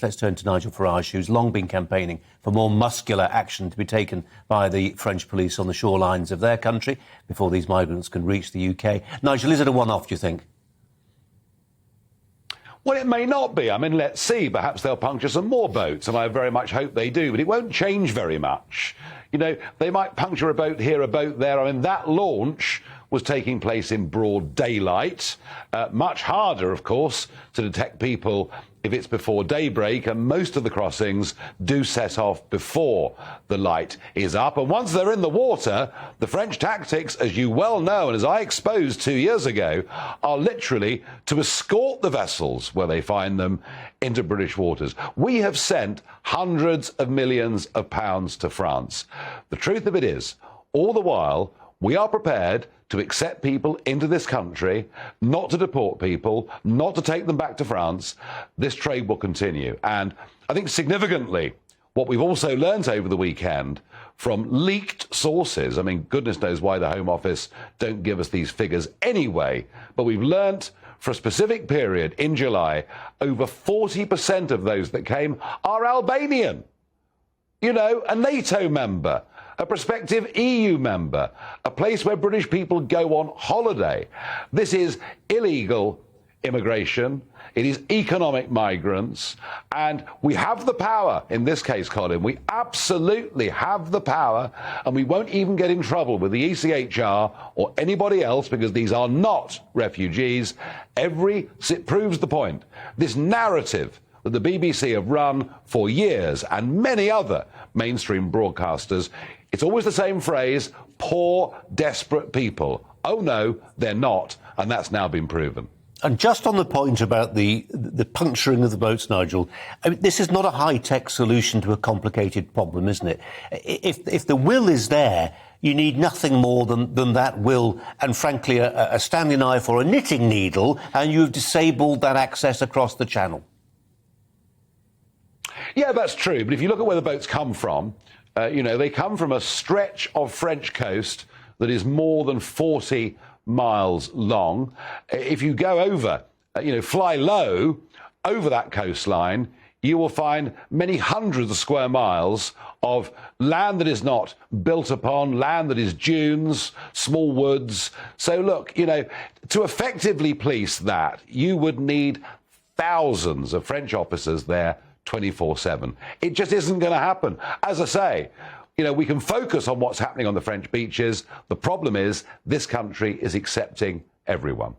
Let's turn to Nigel Farage, who's long been campaigning for more muscular action to be taken by the French police on the shorelines of their country before these migrants can reach the UK. Nigel, is it a one-off, do you think? Well, it may not be. I mean, let's see. Perhaps they'll puncture some more boats, and I very much hope they do. But it won't change very much. You know, they might puncture a boat here, a boat there. I mean, that launch was taking place in broad daylight. Much harder, of course, to detect people if it's before daybreak, and most of the crossings do set off before the light is up. And once they're in the water, the French tactics, as you well know, and as I exposed 2 years ago, are literally to escort the vessels where they find them into British waters. We have sent hundreds of millions of pounds to France. The truth of it is, all the while, we are prepared to accept people into this country, not to deport people, not to take them back to France. This trade will continue. And I think significantly, what we've also learnt over the weekend from leaked sources, I mean, goodness knows why the Home Office don't give us these figures anyway, but we've learnt for a specific period in July, over 40% of those that came are Albanian. You know, a NATO member, a prospective EU member, a place where British people go on holiday. This is illegal immigration. It is economic migrants. And we have the power, in this case, Colin, we absolutely have the power, and we won't even get in trouble with the ECHR or anybody else because these are not refugees. It proves the point. This narrative that the BBC have run for years, and many other mainstream broadcasters, it's always the same phrase, poor, desperate people. Oh no, they're not, and that's now been proven. And just on the point about the puncturing of the boats, Nigel, I mean, this is not a high-tech solution to a complicated problem, isn't it? If the will is there, you need nothing more than that will and, frankly, a Stanley knife or a knitting needle, and you've disabled that access across the channel. Yeah, that's true. But if you look at where the boats come from, you know, they come from a stretch of French coast that is more than 40 miles long. If you go over, you know, fly low over that coastline, you will find many hundreds of square miles of land that is not built upon, land that is dunes, small woods. So look, you know, to effectively police that, you would need thousands of French officers there 24/7. It just isn't going to happen. As I say, you know, we can focus on what's happening on the French beaches. The problem is this country is accepting everyone.